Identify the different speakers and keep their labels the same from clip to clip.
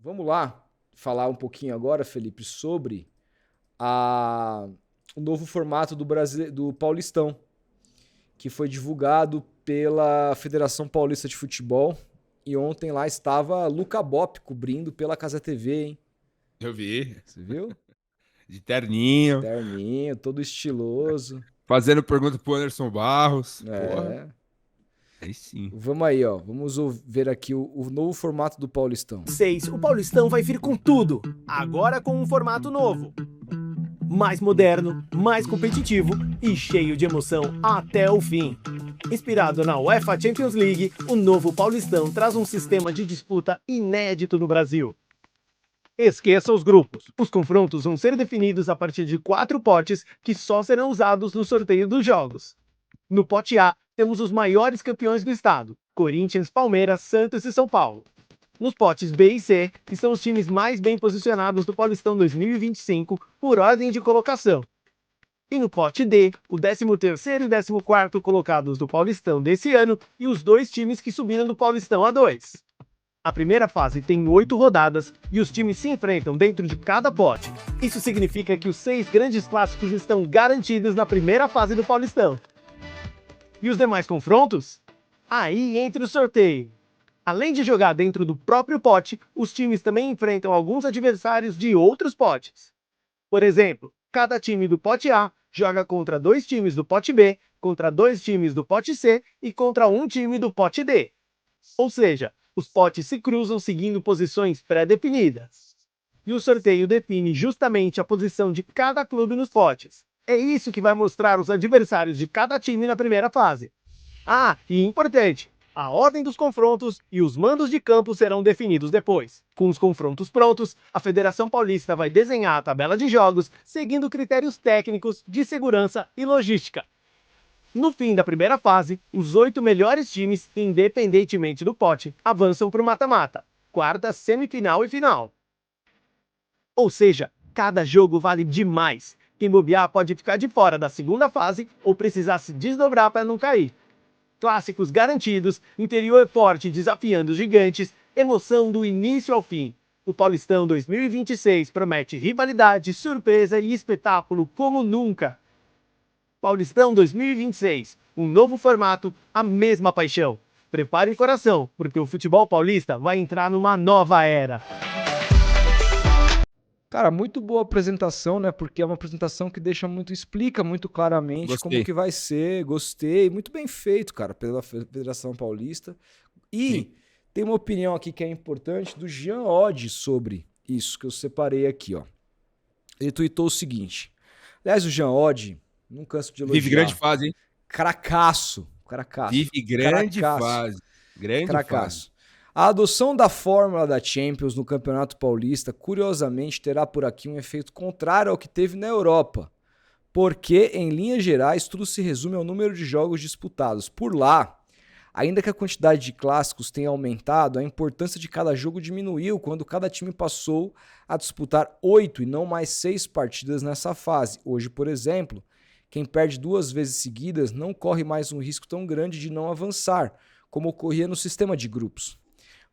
Speaker 1: Vamos lá falar um pouquinho agora, Felipe, sobre o novo formato do Paulistão, que foi divulgado pela Federação Paulista de Futebol. E ontem lá estava Luca Bop cobrindo pela Casa TV, hein?
Speaker 2: Eu vi.
Speaker 1: Você viu?
Speaker 2: De terninho,
Speaker 1: Terninho, todo estiloso.
Speaker 2: fazendo pergunta pro Anderson Barros. Porra,
Speaker 1: É.
Speaker 2: aí sim.
Speaker 1: Vamos aí, ó. Vamos ver aqui o novo formato do Paulistão.
Speaker 3: 6. O Paulistão vai vir com tudo, agora com um formato novo. Mais moderno, mais competitivo e cheio de emoção até o fim. Inspirado na UEFA Champions League, o novo Paulistão traz um sistema de disputa inédito no Brasil. Esqueça os grupos. Os confrontos vão ser definidos a partir de 4 potes que só serão usados no sorteio dos jogos. No pote A, temos os maiores campeões do estado: Corinthians, Palmeiras, Santos e São Paulo. Nos potes B e C, estão os times mais bem posicionados do Paulistão 2025 por ordem de colocação. E no pote D, o 13º e 14º colocados do Paulistão desse ano e os 2 times que subiram do Paulistão A2. A primeira fase tem 8 rodadas e os times se enfrentam dentro de cada pote. Isso significa que os 6 grandes clássicos estão garantidos na primeira fase do Paulistão. E os demais confrontos? Aí entra o sorteio. Além de jogar dentro do próprio pote, os times também enfrentam alguns adversários de outros potes. Por exemplo, cada time do pote A joga contra 2 times do pote B, contra 2 times do pote C e contra um time do pote D. Ou seja, os potes se cruzam seguindo posições pré-definidas. E o sorteio define justamente a posição de cada clube nos potes. É isso que vai mostrar os adversários de cada time na primeira fase. Ah, e importante, a ordem dos confrontos e os mandos de campo serão definidos depois. Com os confrontos prontos, a Federação Paulista vai desenhar a tabela de jogos seguindo critérios técnicos, de segurança e logística. No fim da primeira fase, os 8 melhores times, independentemente do pote, avançam para o mata-mata, quarta, semifinal e final. Ou seja, cada jogo vale demais. Quem bobear pode ficar de fora da segunda fase ou precisar se desdobrar para não cair. Clássicos garantidos, interior forte desafiando os gigantes, emoção do início ao fim. O Paulistão 2026 promete rivalidade, surpresa e espetáculo como nunca. Paulistão 2026, um novo formato, a mesma paixão. Prepare o coração, porque o futebol paulista vai entrar numa nova era.
Speaker 1: Cara, muito boa apresentação, né? Porque é uma apresentação que explica muito claramente como
Speaker 2: Gostei.
Speaker 1: que vai ser. Gostei, muito bem feito, cara, pela Federação Paulista. E
Speaker 2: Sim.
Speaker 1: tem uma opinião aqui que é importante do Jean Oddi sobre isso que eu separei aqui, ó. Ele tweetou o seguinte. Aliás, o Jean Oddi, não canso de elogiar.
Speaker 2: Vive grande fase, hein?
Speaker 1: Cracaço.
Speaker 2: Vive grande fase. Grande fase.
Speaker 1: Cracaço. A adoção da fórmula da Champions no Campeonato Paulista, curiosamente, terá por aqui um efeito contrário ao que teve na Europa, porque, em linhas gerais, tudo se resume ao número de jogos disputados. Por lá, ainda que a quantidade de clássicos tenha aumentado, a importância de cada jogo diminuiu quando cada time passou a disputar 8 e não mais 6 partidas nessa fase. Hoje, por exemplo, quem perde 2 vezes seguidas não corre mais um risco tão grande de não avançar, como ocorria no sistema de grupos.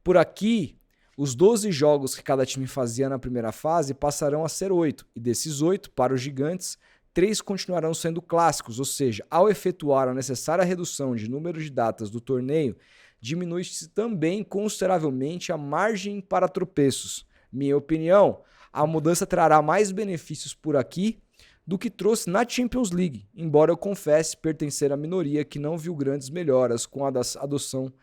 Speaker 1: Por aqui, os 12 jogos que cada time fazia na primeira fase passarão a ser 8, e desses 8, para os gigantes, 3 continuarão sendo clássicos, ou seja, ao efetuar a necessária redução de número de datas do torneio, diminui-se também consideravelmente a margem para tropeços. Minha opinião, a mudança trará mais benefícios por aqui do que trouxe na Champions League, embora eu confesse pertencer à minoria que não viu grandes melhoras com a adoção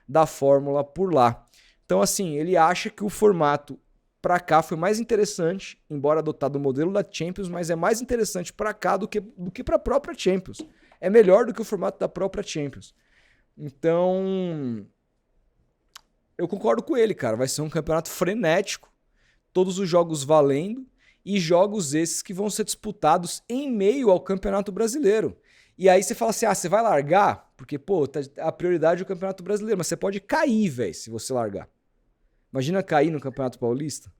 Speaker 1: da fórmula por lá. Então, assim, ele acha que o formato para cá foi mais interessante, embora adotado o modelo da Champions, mas é mais interessante para cá do que para a própria Champions. É melhor do que o formato da própria Champions. Então, eu concordo com ele, cara. Vai ser um campeonato frenético, todos os jogos valendo, e jogos esses que vão ser disputados em meio ao Campeonato Brasileiro. E aí você fala assim, você vai largar? Porque, pô, a prioridade é o Campeonato Brasileiro, mas você pode cair, velho, se você largar. Imagina cair no Campeonato Paulista.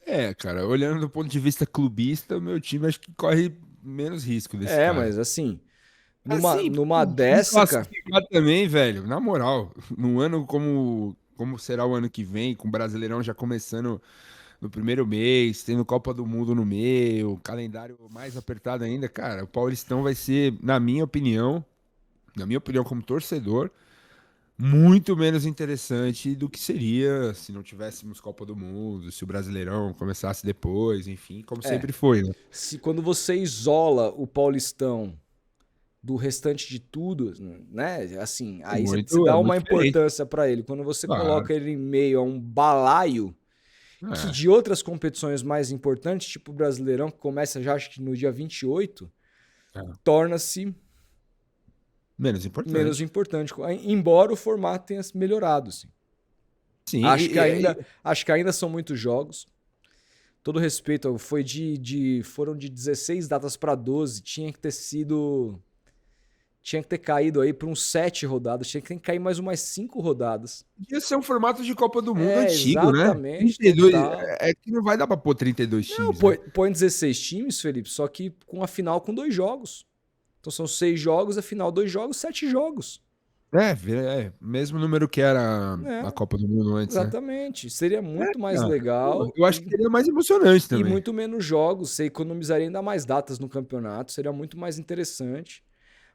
Speaker 2: É, cara, olhando do ponto de vista clubista, o meu time acho que corre menos risco desse caso.
Speaker 1: Mas assim,
Speaker 2: Assim,
Speaker 1: numa dessa, cara...
Speaker 2: também, velho, na moral, num ano como como será o ano que vem, com o Brasileirão já começando no primeiro mês, tendo Copa do Mundo no meio, calendário mais apertado ainda, cara, o Paulistão vai ser, na minha opinião como torcedor, muito menos interessante do que seria se não tivéssemos Copa do Mundo, se o Brasileirão começasse depois, enfim, como sempre foi, né?
Speaker 1: Se quando você isola o Paulistão do restante de tudo, né? Assim, aí você dá uma importância para ele. Quando você coloca ele em meio a um balaio que de outras competições mais importantes, tipo o Brasileirão, que começa já acho que no dia 28, torna-se
Speaker 2: menos importante.
Speaker 1: Embora o formato tenha melhorado, assim.
Speaker 2: Sim,
Speaker 1: acho que ainda são muitos jogos. Todo respeito, foram de 16 datas para 12, tinha que ter caído aí para uns 7 rodadas, tinha que cair mais umas 5 rodadas.
Speaker 2: Ia ser um formato de Copa do Mundo antigo,
Speaker 1: exatamente,
Speaker 2: né? 32, é que não vai dar para pôr 32 times.
Speaker 1: Não, põe 16 times, Felipe, só que com a final com 2 jogos. Então são 6 jogos, a final 2 jogos, 7 jogos.
Speaker 2: Mesmo número que era a Copa do Mundo antes.
Speaker 1: Exatamente. Né? Seria muito mais legal.
Speaker 2: Eu acho que seria mais emocionante também.
Speaker 1: E muito menos jogos. Você economizaria ainda mais datas no campeonato. Seria muito mais interessante.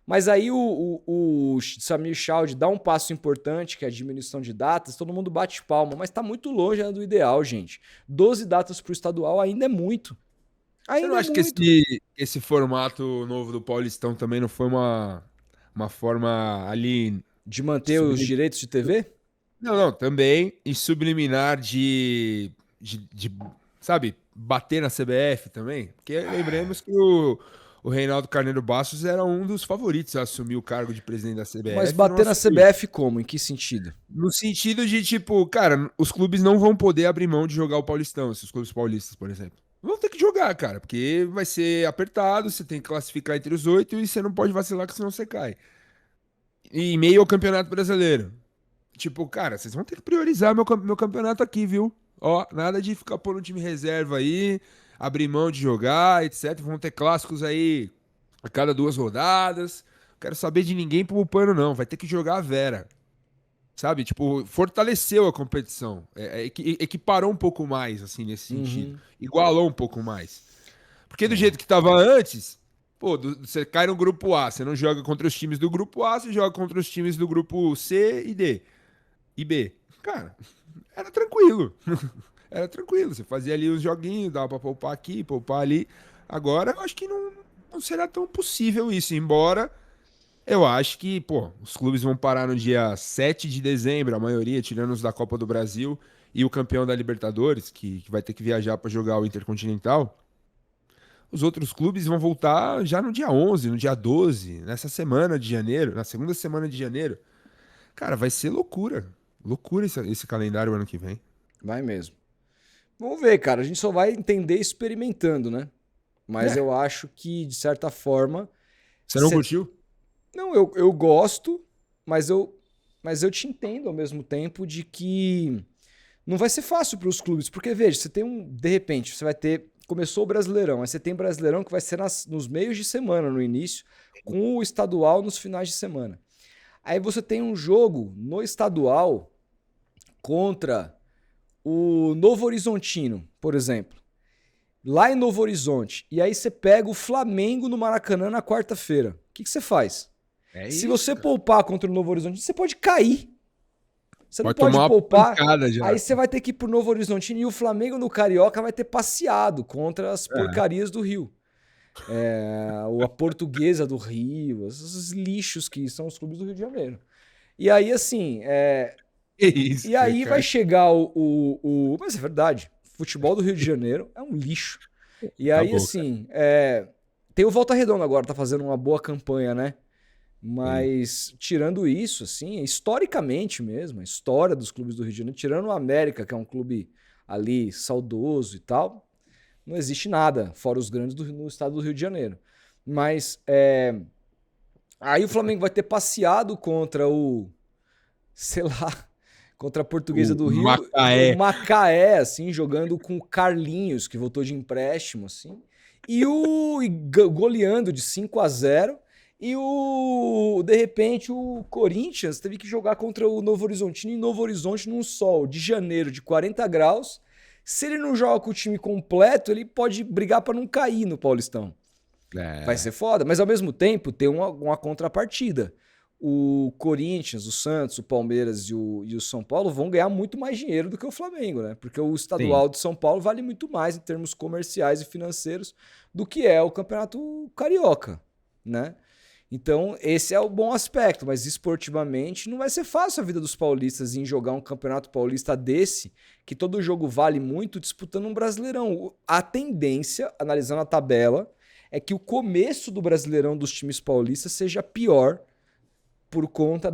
Speaker 1: Mas aí o Samir Chald dá um passo importante, que é a diminuição de datas. Todo mundo bate palma. Mas tá muito longe do ideal, gente. 12 datas pro estadual ainda é muito.
Speaker 2: Você não acha que esse formato novo do Paulistão também não foi uma forma ali...
Speaker 1: De manter os direitos de TV?
Speaker 2: Não, também. E subliminar de sabe, bater na CBF também. Porque lembremos que o Reinaldo Carneiro Bastos era um dos favoritos a assumir o cargo de presidente da CBF.
Speaker 1: Mas bater na CBF como? Em que sentido?
Speaker 2: No sentido de, tipo, cara, os clubes não vão poder abrir mão de jogar o Paulistão, esses clubes paulistas, por exemplo. Vão ter que jogar, cara, porque vai ser apertado, você tem que classificar entre os 8 e você não pode vacilar, que senão você cai. E em meio ao Campeonato Brasileiro. Tipo, cara, vocês vão ter que priorizar meu campeonato aqui, viu? Ó, nada de ficar pondo um time reserva aí, abrir mão de jogar, etc. Vão ter clássicos aí a cada 2 rodadas. Não quero saber de ninguém poupando, não. Vai ter que jogar a Vera. Sabe? Tipo, fortaleceu a competição. Equiparou um pouco mais, assim, nesse sentido. Igualou um pouco mais. Porque do jeito que tava antes, pô, você cai no grupo A, você não joga contra os times do grupo A, você joga contra os times do grupo C e D. E B. Cara, era tranquilo. Era tranquilo. Você fazia ali os joguinhos, dava pra poupar aqui, poupar ali. Agora, eu acho que não será tão possível isso. Embora eu acho que, pô, os clubes vão parar no dia 7 de dezembro, a maioria, tirando os da Copa do Brasil, e o campeão da Libertadores, que vai ter que viajar pra jogar o Intercontinental. Os outros clubes vão voltar já no dia 11, no dia 12, nessa semana de janeiro, na segunda semana de janeiro. Cara, vai ser loucura. Loucura esse calendário ano que vem.
Speaker 1: Vai mesmo. Vamos ver, cara. A gente só vai entender experimentando, né? Mas eu acho que, de certa forma...
Speaker 2: Você não curtiu?
Speaker 1: Não, eu gosto, mas eu te entendo ao mesmo tempo de que não vai ser fácil para os clubes. Porque, veja, você tem de repente, você vai ter... Começou o Brasileirão, aí você tem Brasileirão que vai ser nos meios de semana, no início, com o estadual nos finais de semana. Aí você tem um jogo no estadual contra o Novo Horizontino, por exemplo. Lá em Novo Horizonte. E aí você pega o Flamengo no Maracanã na quarta-feira. O que você faz? Se você poupar contra o Novo Horizontino, você pode cair. Você não pode poupar. Aí você vai ter que ir pro Novo Horizontino e o Flamengo no Carioca vai ter passeado contra as porcarias do Rio. A Portuguesa do Rio, esses lixos que são os clubes do Rio de Janeiro. E aí, assim...
Speaker 2: Isso,
Speaker 1: e aí vai chegar Mas é verdade, o futebol do Rio de Janeiro é um lixo. E aí, assim, tem o Volta Redonda agora, tá fazendo uma boa campanha, né? Mas, tirando isso, assim, historicamente mesmo, a história dos clubes do Rio de Janeiro, tirando o América, que é um clube ali saudoso e tal, não existe nada, fora os grandes no estado do Rio de Janeiro. Mas, aí o Flamengo vai ter passeado contra contra a Portuguesa do Rio.
Speaker 2: Macaé.
Speaker 1: O Macaé, assim, jogando com o Carlinhos, que voltou de empréstimo, assim, e goleando de 5-0. E de repente o Corinthians teve que jogar contra o Novo Horizontino em Novo Horizonte num sol de janeiro de 40 graus. Se ele não joga com o time completo, ele pode brigar para não cair no Paulistão. Vai ser foda, mas ao mesmo tempo tem uma contrapartida. O Corinthians, o Santos, o Palmeiras e o São Paulo vão ganhar muito mais dinheiro do que o Flamengo, né? Porque o estadual de São Paulo vale muito mais em termos comerciais e financeiros do que é o Campeonato Carioca, né? Então, esse é o bom aspecto, mas esportivamente não vai ser fácil a vida dos paulistas em jogar um Campeonato Paulista desse, que todo jogo vale muito, disputando um Brasileirão. A tendência, analisando a tabela, é que o começo do Brasileirão dos times paulistas seja pior por conta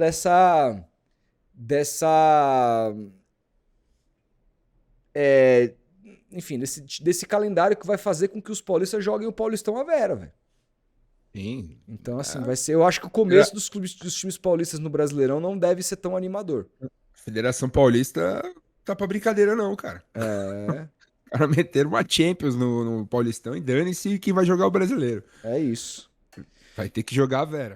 Speaker 1: enfim, desse calendário que vai fazer com que os paulistas joguem o Paulistão à vera, velho.
Speaker 2: Sim.
Speaker 1: Então, assim, vai ser. Eu acho que o começo dos times paulistas no Brasileirão não deve ser tão animador.
Speaker 2: Federação Paulista tá pra brincadeira, não, cara.
Speaker 1: É.
Speaker 2: O cara meteram uma Champions no Paulistão e dane-se quem vai jogar o brasileiro.
Speaker 1: É isso.
Speaker 2: Vai ter que jogar a Vera.